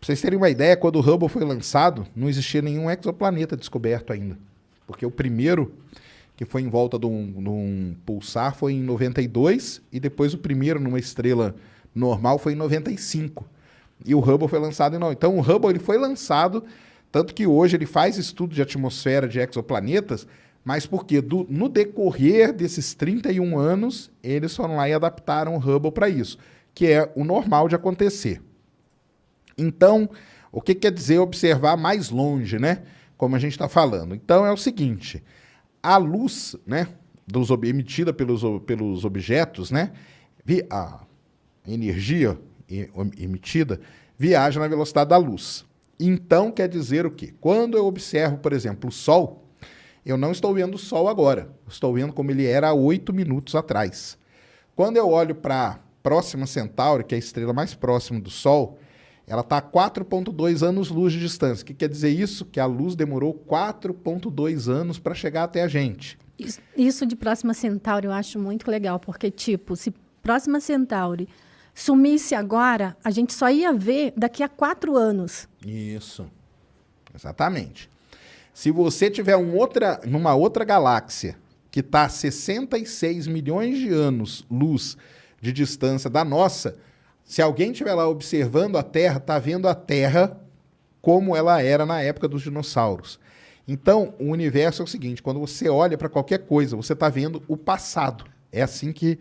vocês terem uma ideia, quando o Hubble foi lançado, não existia nenhum exoplaneta descoberto ainda. Porque o primeiro que foi em volta de um pulsar foi em 92, e depois o primeiro numa estrela normal foi em 95. E o Hubble foi lançado em 90. Então o Hubble ele foi lançado, tanto que hoje ele faz estudo de atmosfera de exoplanetas, mas porque no decorrer desses 31 anos, eles foram lá e adaptaram o Hubble para isso, que é o normal de acontecer. Então, o que quer dizer observar mais longe, né? Como a gente está falando. Então, é o seguinte, a luz, né, emitida pelos objetos, né, a energia emitida viaja na velocidade da luz. Então, quer dizer o quê? Quando eu observo, por exemplo, o Sol, eu não estou vendo o Sol agora. Estou vendo como ele era há 8 minutos atrás. Quando eu olho para a Próxima Centauri, que é a estrela mais próxima do Sol, ela está a 4,2 anos-luz de distância. O que quer dizer isso? Que a luz demorou 4,2 anos para chegar até a gente. Isso de Próxima Centauri eu acho muito legal, porque, tipo, se Próxima Centauri sumisse agora, a gente só ia ver daqui a 4 anos. Isso, exatamente. Se você tiver numa outra galáxia que está a 66 milhões de anos-luz de distância da nossa, se alguém estiver lá observando a Terra, está vendo a Terra como ela era na época dos dinossauros. Então, o universo é o seguinte, quando você olha para qualquer coisa, você está vendo o passado. É assim que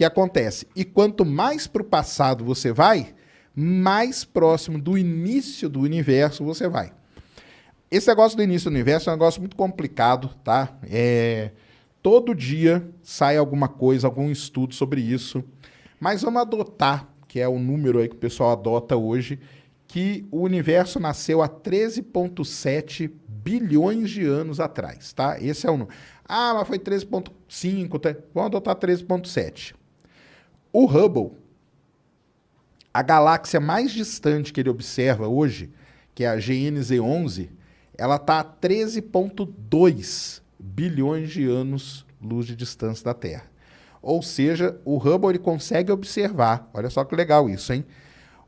acontece. E quanto mais para o passado você vai, mais próximo do início do universo você vai. Esse negócio do início do universo é um negócio muito complicado, tá? Todo dia sai alguma coisa, algum estudo sobre isso, mas vamos adotar, que é o número aí que o pessoal adota hoje, que o universo nasceu há 13,7 bilhões de anos atrás, tá? Esse é o número. Ah, mas foi 13,5, tá? Vamos adotar 13,7. O Hubble, a galáxia mais distante que ele observa hoje, que é a GNZ 11, ela está a 13,2 bilhões de anos-luz de distância da Terra. Ou seja, o Hubble ele consegue observar, olha só que legal isso, hein?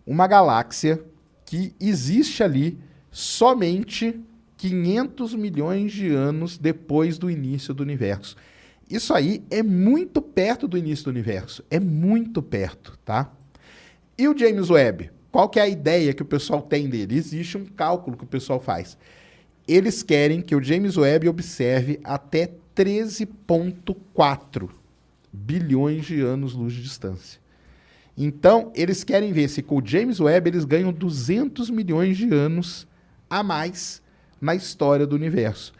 Uma galáxia que existe ali somente 500 milhões de anos depois do início do universo. Isso aí é muito perto do início do universo, é muito perto, tá? E o James Webb? Qual que é a ideia que o pessoal tem dele? Existe um cálculo que o pessoal faz. Eles querem que o James Webb observe até 13,4 bilhões de anos-luz de distância. Então, eles querem ver se com o James Webb eles ganham 200 milhões de anos a mais na história do universo.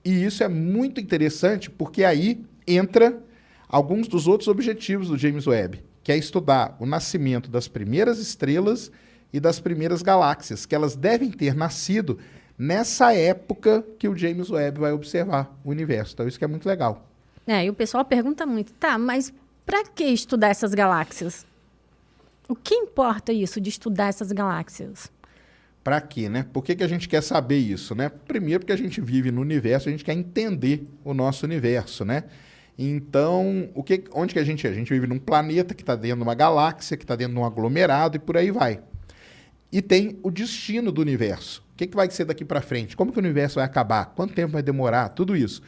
E isso é muito interessante porque aí entra alguns dos outros objetivos do James Webb, que é estudar o nascimento das primeiras estrelas e das primeiras galáxias, que elas devem ter nascido nessa época que o James Webb vai observar o universo. Então, isso que é muito legal. E o pessoal pergunta muito, tá, mas para que estudar essas galáxias? O que importa isso de estudar essas galáxias? Para quê, né? Por que a gente quer saber isso, né? Primeiro porque a gente vive no universo, a gente quer entender o nosso universo, né? Então, onde que a gente é? A gente vive num planeta que está dentro de uma galáxia, que está dentro de um aglomerado e por aí vai. E tem o destino do universo. O que vai ser daqui para frente? Como que o universo vai acabar? Quanto tempo vai demorar? Tudo isso.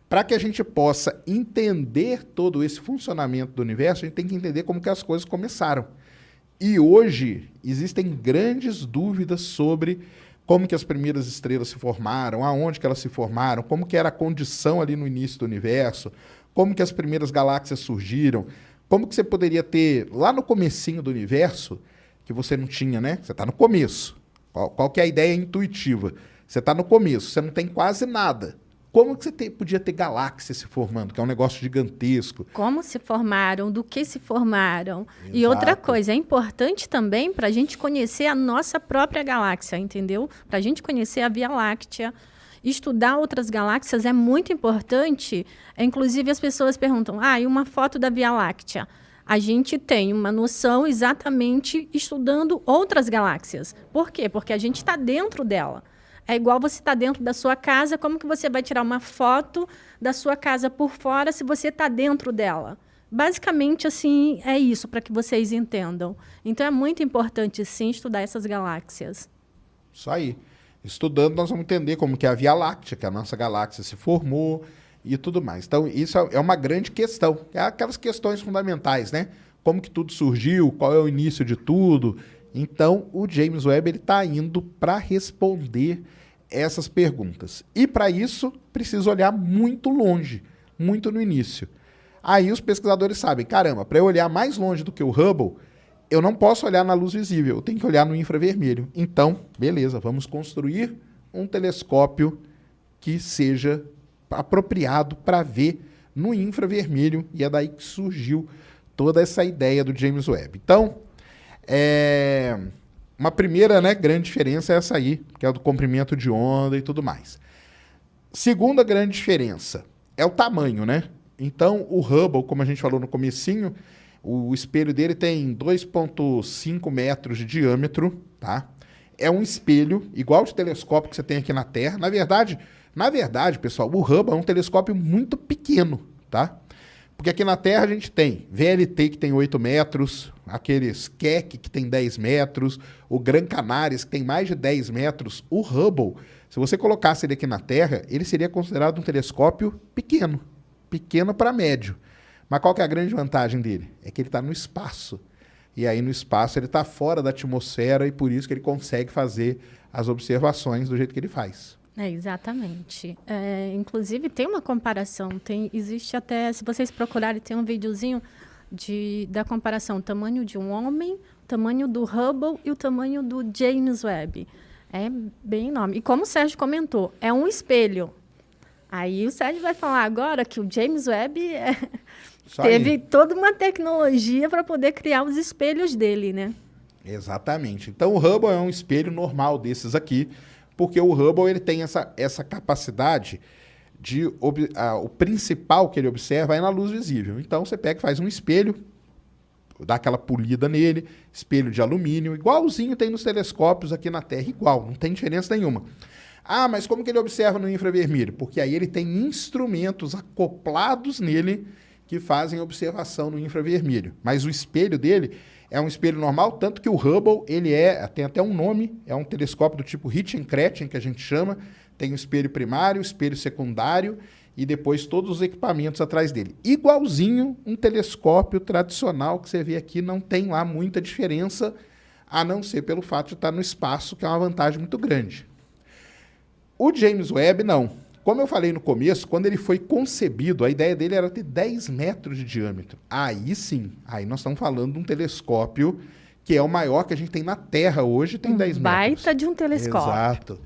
Para que a gente possa entender todo esse funcionamento do universo, a gente tem que entender como que as coisas começaram. E hoje existem grandes dúvidas sobre como que as primeiras estrelas se formaram, aonde que elas se formaram, como que era a condição ali no início do universo, como que as primeiras galáxias surgiram, como que você poderia ter, lá no comecinho do universo, que você não tinha, né? Você está no começo. Qual que é a ideia intuitiva? Você está no começo, você não tem quase nada. Como que você podia ter galáxias se formando, que é um negócio gigantesco? Como se formaram, do que se formaram. Exato. E outra coisa, é importante também para a gente conhecer a nossa própria galáxia, entendeu? Para a gente conhecer a Via Láctea. Estudar outras galáxias é muito importante. Inclusive, as pessoas perguntam, e uma foto da Via Láctea? A gente tem uma noção exatamente estudando outras galáxias. Por quê? Porque a gente está dentro dela. É igual você estar dentro da sua casa, como que você vai tirar uma foto da sua casa por fora se você está dentro dela? Basicamente, assim, é isso, para que vocês entendam. Então, é muito importante, sim, estudar essas galáxias. Isso aí. Estudando, nós vamos entender como que é a Via Láctea, que a nossa galáxia se formou e tudo mais. Então, isso é uma grande questão. É aquelas questões fundamentais, né? Como que tudo surgiu, qual é o início de tudo. Então, o James Webb está indo para responder essas perguntas. E, para isso, precisa olhar muito longe, muito no início. Aí os pesquisadores sabem, caramba, para eu olhar mais longe do que o Hubble, eu não posso olhar na luz visível, eu tenho que olhar no infravermelho. Então, beleza, vamos construir um telescópio que seja apropriado para ver no infravermelho, e é daí que surgiu toda essa ideia do James Webb. Então, uma primeira, né, grande diferença é essa aí, que é o do comprimento de onda e tudo mais. Segunda grande diferença é o tamanho, né? Então, o Hubble, como a gente falou no comecinho, o espelho dele tem 2,5 metros de diâmetro, tá? É um espelho igual de telescópio que você tem aqui na Terra. Na verdade, pessoal, o Hubble é um telescópio muito pequeno, tá? Porque aqui na Terra a gente tem VLT que tem 8 metros, aqueles Keck que tem 10 metros, o Gran Canaris que tem mais de 10 metros. O Hubble, se você colocasse ele aqui na Terra, ele seria considerado um telescópio pequeno para médio. Mas qual que é a grande vantagem dele? É que ele está no espaço. E aí no espaço ele está fora da atmosfera e por isso que ele consegue fazer as observações do jeito que ele faz. Exatamente. Inclusive tem uma comparação, existe até, se vocês procurarem, tem um videozinho da comparação, o tamanho de um homem, o tamanho do Hubble e o tamanho do James Webb. É bem enorme. E como o Sérgio comentou, é um espelho. Aí o Sérgio vai falar agora que o James Webb teve toda uma tecnologia para poder criar os espelhos dele, né? Exatamente. Então o Hubble é um espelho normal desses aqui, porque o Hubble ele tem essa capacidade de... o principal que ele observa é na luz visível. Então você pega e faz um espelho, dá aquela polida nele, espelho de alumínio, igualzinho tem nos telescópios aqui na Terra, igual, não tem diferença nenhuma. Ah, mas como que ele observa no infravermelho? Porque aí ele tem instrumentos acoplados nele que fazem observação no infravermelho. Mas o espelho dele é um espelho normal, tanto que o Hubble, tem até um nome, é um telescópio do tipo Hitchin-Cretchen, que a gente chama, tem o espelho primário, o espelho secundário e depois todos os equipamentos atrás dele. Igualzinho um telescópio tradicional que você vê aqui, não tem lá muita diferença, a não ser pelo fato de estar no espaço, que é uma vantagem muito grande. O James Webb, não. Como eu falei no começo, quando ele foi concebido, a ideia dele era ter 10 metros de diâmetro. Aí sim, aí nós estamos falando de um telescópio que é o maior que a gente tem na Terra hoje, tem 10 metros. Baita de um telescópio. Exato.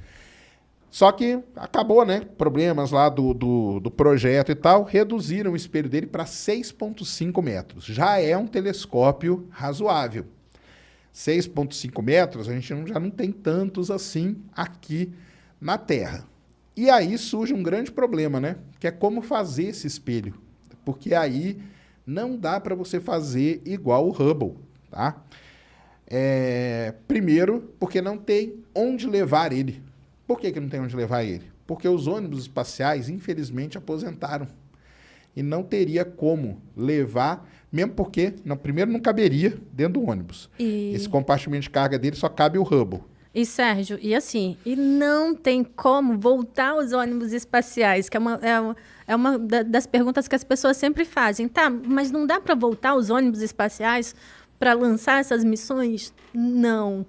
Só que acabou, né? Problemas lá do projeto e tal, reduziram o espelho dele para 6,5 metros. Já é um telescópio razoável. 6,5 metros, a gente já não tem tantos assim aqui na Terra. E aí surge um grande problema, né? Que é como fazer esse espelho. Porque aí não dá para você fazer igual o Hubble, tá? Primeiro, porque não tem onde levar ele. Por que não tem onde levar ele? Porque os ônibus espaciais, infelizmente, aposentaram. E não teria como levar, mesmo porque, primeiro, não caberia dentro do ônibus. Esse compartimento de carga dele só cabe o Hubble. E, Sérgio, e não tem como voltar os ônibus espaciais, que é uma das perguntas que as pessoas sempre fazem. Tá, mas não dá para voltar os ônibus espaciais para lançar essas missões? Não.